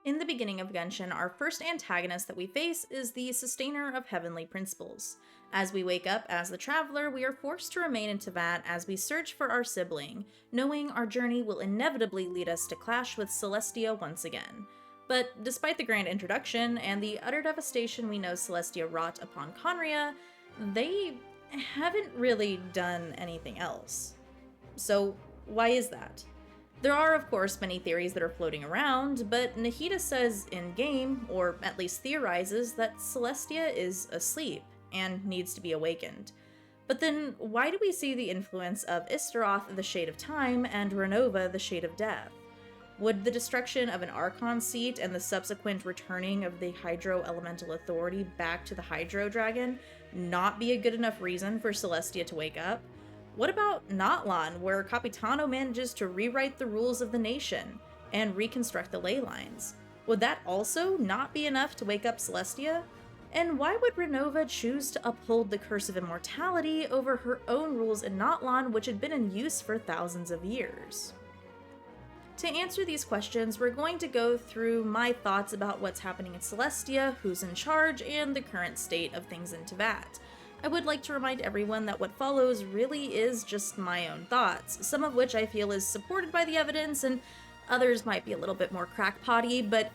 In the beginning of Genshin, our first antagonist that we face is the Sustainer of Heavenly Principles. As we wake up as the Traveler, we are forced to remain in Teyvat as we search for our sibling, knowing our journey will inevitably lead us to clash with Celestia once again. But despite the grand introduction and the utter devastation we know Celestia wrought upon Conria, they haven't really done anything else. So why is that? There are, of course, many theories that are floating around, but Nahida says in-game, or at least theorizes, that Celestia is asleep and needs to be awakened. But then, why do we see the influence of Istaroth, the Shade of Time, and Renova, the Shade of Death? Would the destruction of an Archon seat and the subsequent returning of the Hydro Elemental Authority back to the Hydro Dragon not be a good enough reason for Celestia to wake up? What about Natlan, where Capitano manages to rewrite the rules of the nation and reconstruct the ley lines? Would that also not be enough to wake up Celestia? And why would Renova choose to uphold the Curse of Immortality over her own rules in Natlan, which had been in use for thousands of years? To answer these questions, we're going to go through my thoughts about what's happening in Celestia, who's in charge, and the current state of things in Teyvat. I would like to remind everyone that what follows really is just my own thoughts, some of which I feel is supported by the evidence, and others might be a little bit more crackpotty, but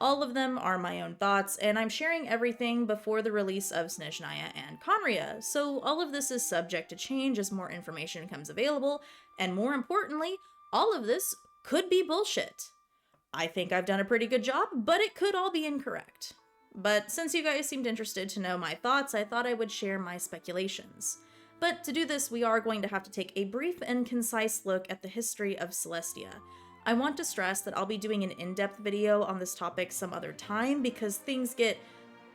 all of them are my own thoughts, and I'm sharing everything before the release of Snezhnaya and Conria, so all of this is subject to change as more information becomes available, and more importantly, all of this could be bullshit. I think I've done a pretty good job, but it could all be incorrect. But since you guys seemed interested to know my thoughts, I thought I would share my speculations. But to do this, we are going to have to take a brief and concise look at the history of Celestia. I want to stress that I'll be doing an in-depth video on this topic some other time because things get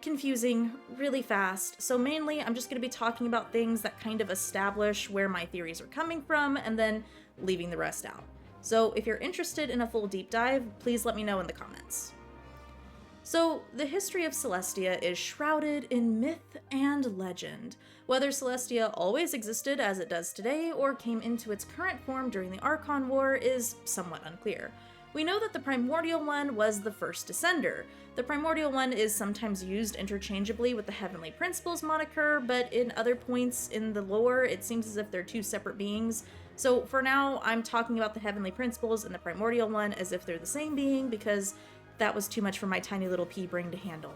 confusing really fast, so mainly I'm just going to be talking about things that kind of establish where my theories are coming from and then leaving the rest out. So if you're interested in a full deep dive, please let me know in the comments. So, the history of Celestia is shrouded in myth and legend. Whether Celestia always existed as it does today or came into its current form during the Archon War is somewhat unclear. We know that the Primordial One was the first Descender. The Primordial One is sometimes used interchangeably with the Heavenly Principles moniker, but in other points in the lore, it seems as if they're two separate beings. So for now, I'm talking about the Heavenly Principles and the Primordial One as if they're the same being because that was too much for my tiny little pea brain to handle.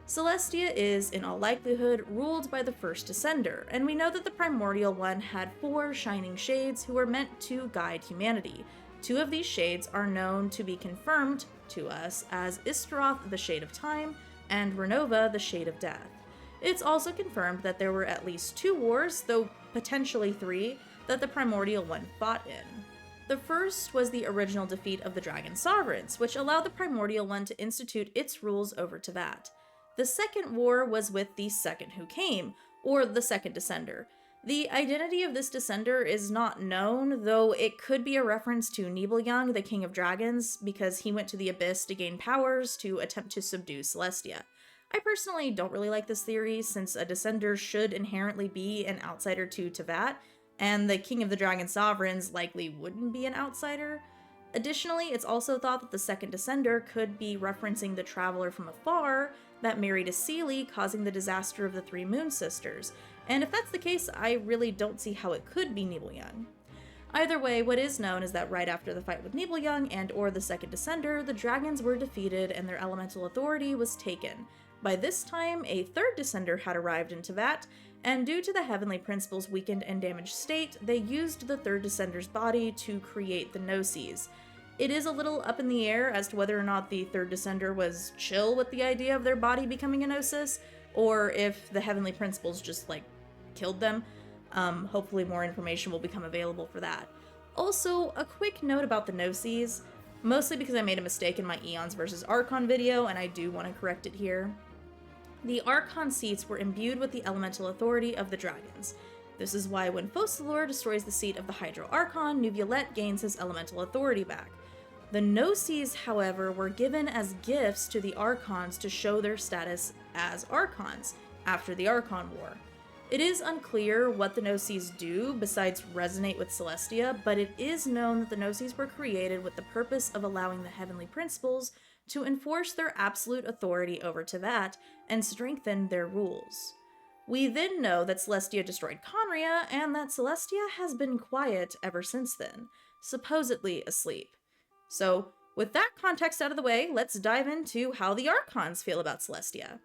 Celestia is, in all likelihood, ruled by the first Descender, and we know that the Primordial One had 4 shining shades who were meant to guide humanity. 2 of these shades are known to be confirmed to us as Istaroth, the Shade of Time, and Renova, the Shade of Death. It's also confirmed that there were at least 2 wars, though potentially 3, that the Primordial One fought in. The first was the original defeat of the Dragon Sovereigns, which allowed the Primordial One to institute its rules over Teyvat. The second war was with the Second Who Came, or the Second Descender. The identity of this Descender is not known, though it could be a reference to Nibelung, the King of Dragons, because he went to the Abyss to gain powers to attempt to subdue Celestia. I personally don't really like this theory, since a Descender should inherently be an outsider to Teyvat, and the King of the Dragon Sovereigns likely wouldn't be an outsider. Additionally, it's also thought that the Second Descender could be referencing the Traveler from afar that married a Seelie, causing the disaster of the 3 Moon Sisters, and if that's the case, I really don't see how it could be Nibelung. Either way, what is known is that right after the fight with Nibelung and or the Second Descender, the dragons were defeated and their elemental authority was taken. By this time, a 3rd Descender had arrived in Teyvat, and due to the Heavenly Principles' weakened and damaged state, they used the 3rd Descender's body to create the Gnosis. It is a little up in the air as to whether or not the 3rd Descender was chill with the idea of their body becoming a Gnosis, or if the Heavenly Principles just, killed them. Hopefully more information will become available for that. Also, a quick note about the Gnosis, mostly because I made a mistake in my Eons vs. Archon video, and I do want to correct it here. The Archon seats were imbued with the elemental authority of the dragons. This is why when Focalor destroys the seat of the Hydro Archon, Neuvillette gains his elemental authority back. The Gnosis, however, were given as gifts to the Archons to show their status as Archons after the Archon War. It is unclear what the Gnosis do besides resonate with Celestia, but it is known that the Gnosis were created with the purpose of allowing the Heavenly Principles to enforce their absolute authority over Teyvat and strengthen their rules. We then know that Celestia destroyed Conria, and that Celestia has been quiet ever since then, supposedly asleep. So, with that context out of the way, let's dive into how the Archons feel about Celestia.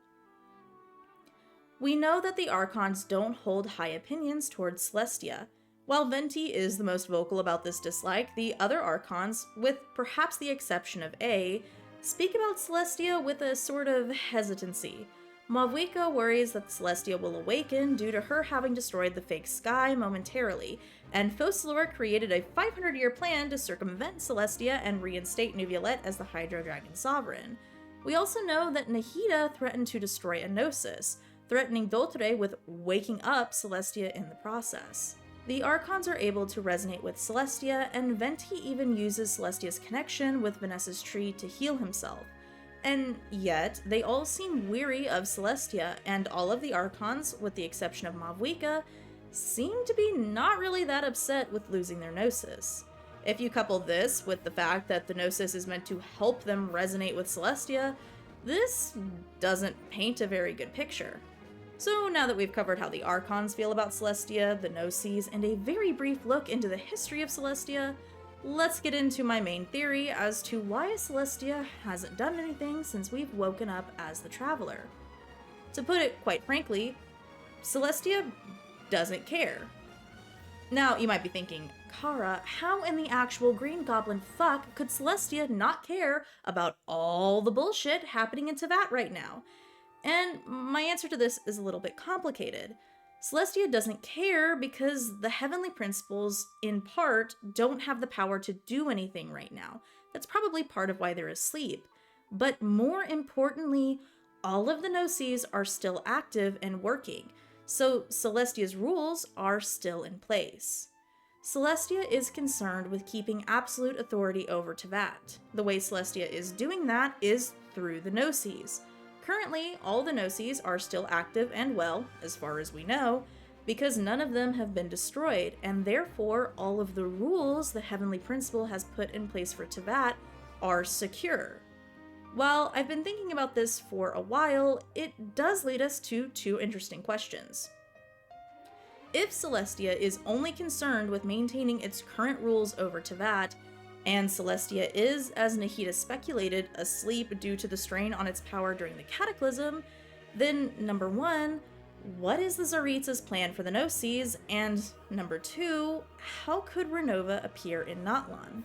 We know that the Archons don't hold high opinions towards Celestia. While Venti is the most vocal about this dislike, the other Archons, with perhaps the exception of A, speak about Celestia with a sort of hesitancy. Mavuika worries that Celestia will awaken due to her having destroyed the fake sky momentarily, and Focalor created a 500-year plan to circumvent Celestia and reinstate Neuvillette as the Hydro Dragon Sovereign. We also know that Nahida threatened to destroy Enosis, threatening Dotre with waking up Celestia in the process. The Archons are able to resonate with Celestia, and Venti even uses Celestia's connection with Vanessa's tree to heal himself. And yet, they all seem weary of Celestia, and all of the Archons, with the exception of Mavuika, seem to be not really that upset with losing their Gnosis. If you couple this with the fact that the Gnosis is meant to help them resonate with Celestia, this doesn't paint a very good picture. So now that we've covered how the Archons feel about Celestia, the Gnosis, and a very brief look into the history of Celestia, let's get into my main theory as to why Celestia hasn't done anything since we've woken up as the Traveler. To put it quite frankly, Celestia doesn't care. Now, you might be thinking, Kara, how in the actual Green Goblin fuck could Celestia not care about all the bullshit happening in Teyvat right now? And my answer to this is a little bit complicated. Celestia doesn't care because the Heavenly Principles, in part, don't have the power to do anything right now. That's probably part of why they're asleep. But more importantly, all of the Gnosis are still active and working, so Celestia's rules are still in place. Celestia is concerned with keeping absolute authority over Teyvat. The way Celestia is doing that is through the Gnosis. Currently, all the Gnosis are still active and well, as far as we know, because none of them have been destroyed, and therefore all of the rules the Heavenly Principle has put in place for Teyvat are secure. While I've been thinking about this for a while, it does lead us to two interesting questions. If Celestia is only concerned with maintaining its current rules over Teyvat, and Celestia is, as Nahida speculated, asleep due to the strain on its power during the Cataclysm, then number one, what is the Tsaritsa's plan for the Gnosis? And number two, how could Renova appear in Natlan?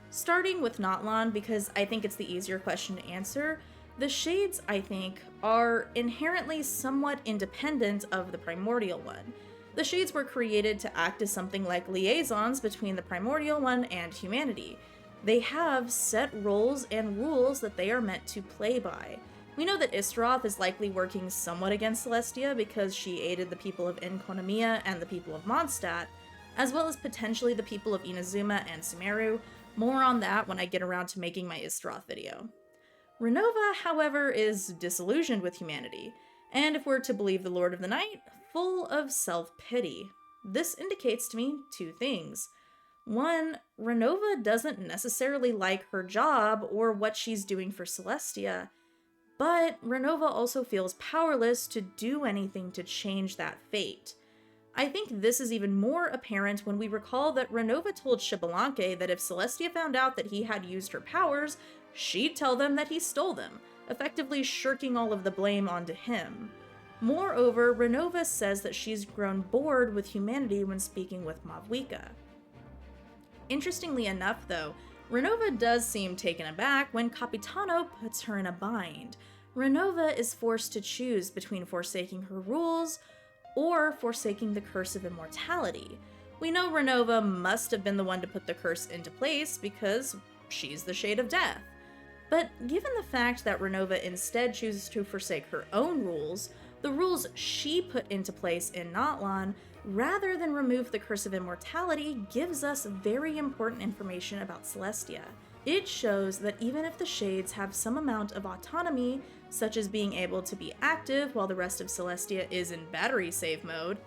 Starting with Natlan, because I think it's the easier question to answer, the Shades, I think, are inherently somewhat independent of the Primordial One. The Shades were created to act as something like liaisons between the Primordial One and humanity. They have set roles and rules that they are meant to play by. We know that Istaroth is likely working somewhat against Celestia because she aided the people of Enkonomiya and the people of Mondstadt, as well as potentially the people of Inazuma and Sumeru. More on that when I get around to making my Istaroth video. Renova, however, is disillusioned with humanity, and if we're to believe the Lord of the Night, full of self-pity. This indicates to me two things. One, Renova doesn't necessarily like her job or what she's doing for Celestia, but Renova also feels powerless to do anything to change that fate. I think this is even more apparent when we recall that Renova told Xbalanque that if Celestia found out that he had used her powers, she'd tell them that he stole them, effectively shirking all of the blame onto him. Moreover, Renova says that she's grown bored with humanity when speaking with Mavuika. Interestingly enough, though, Renova does seem taken aback when Capitano puts her in a bind. Renova is forced to choose between forsaking her rules or forsaking the curse of immortality. We know Renova must have been the one to put the curse into place because she's the Shade of Death. But given the fact that Renova instead chooses to forsake her own rules, the rules she put into place in Natlan, rather than remove the curse of immortality, gives us very important information about Celestia. It shows that even if the Shades have some amount of autonomy, such as being able to be active while the rest of Celestia is in battery save mode,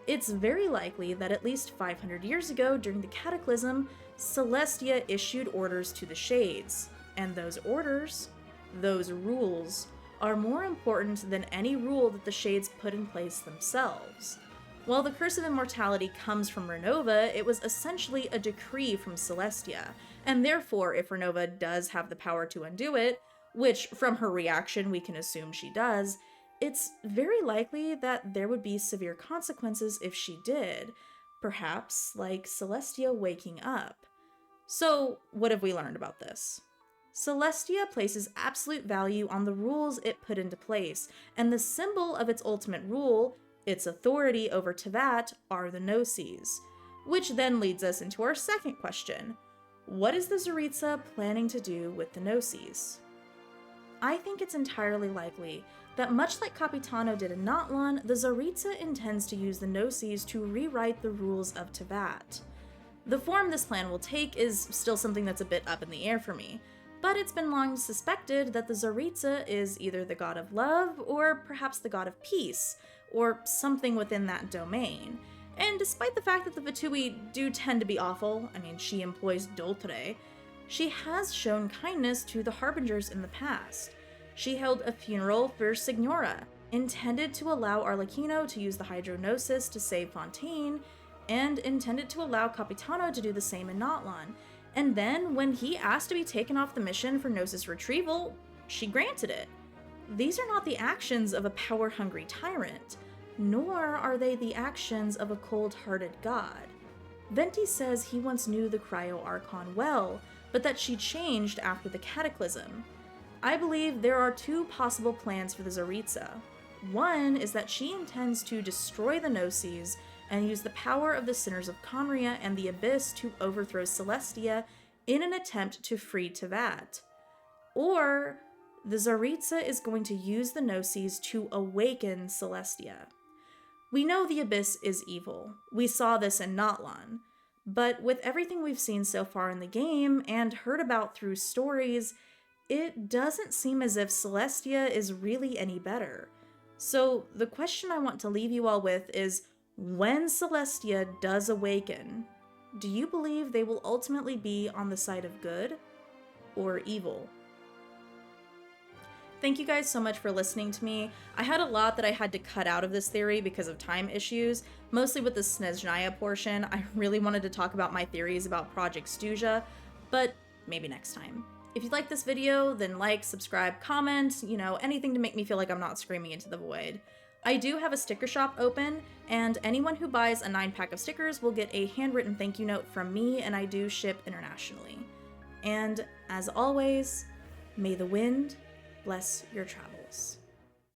it's very likely that at least 500 years ago during the Cataclysm, Celestia issued orders to the Shades, and those orders those rules, are more important than any rule that the Shades put in place themselves. While the Curse of Immortality comes from Renova, it was essentially a decree from Celestia, and therefore, if Renova does have the power to undo it, which from her reaction we can assume she does, it's very likely that there would be severe consequences if she did, perhaps like Celestia waking up. So, what have we learned about this? Celestia places absolute value on the rules it put into place, and the symbol of its ultimate rule, its authority over Teyvat, are the Gnosis. Which then leads us into our second question. What is the Tsaritsa planning to do with the Gnosis? I think it's entirely likely that much like Capitano did in Natlan, the Tsaritsa intends to use the Gnosis to rewrite the rules of Teyvat. The form this plan will take is still something that's a bit up in the air for me, but it's been long suspected that the Tsaritsa is either the god of love or perhaps the god of peace, or something within that domain. And despite the fact that the Vitui do tend to be awful, she employs Doltre, she has shown kindness to the Harbingers in the past. She held a funeral for Signora, intended to allow Arlecchino to use the Hydrognosis to save Fontaine, and intended to allow Capitano to do the same in Natlan. And then, when he asked to be taken off the mission for Gnosis retrieval, she granted it. These are not the actions of a power-hungry tyrant, nor are they the actions of a cold-hearted god. Venti says he once knew the Cryo-Archon well, but that she changed after the Cataclysm. I believe there are two possible plans for the Tsaritsa. One is that she intends to destroy the Gnosis and use the power of the Sinners of Conria and the Abyss to overthrow Celestia in an attempt to free Teyvat. Or the Tsaritsa is going to use the Gnosis to awaken Celestia. We know the Abyss is evil. We saw this in Natlan. But with everything we've seen so far in the game and heard about through stories, it doesn't seem as if Celestia is really any better. So the question I want to leave you all with is, when Celestia does awaken, do you believe they will ultimately be on the side of good or evil? Thank you guys so much for listening to me. I had a lot that I had to cut out of this theory because of time issues, mostly with the Snezhnaya portion. I really wanted to talk about my theories about Project Stuja, but maybe next time. If you like this video, then like, subscribe, comment, anything to make me feel like I'm not screaming into the void. I do have a sticker shop open, and anyone who buys a 9-pack of stickers will get a handwritten thank you note from me, and I do ship internationally. And as always, may the wind bless your travels.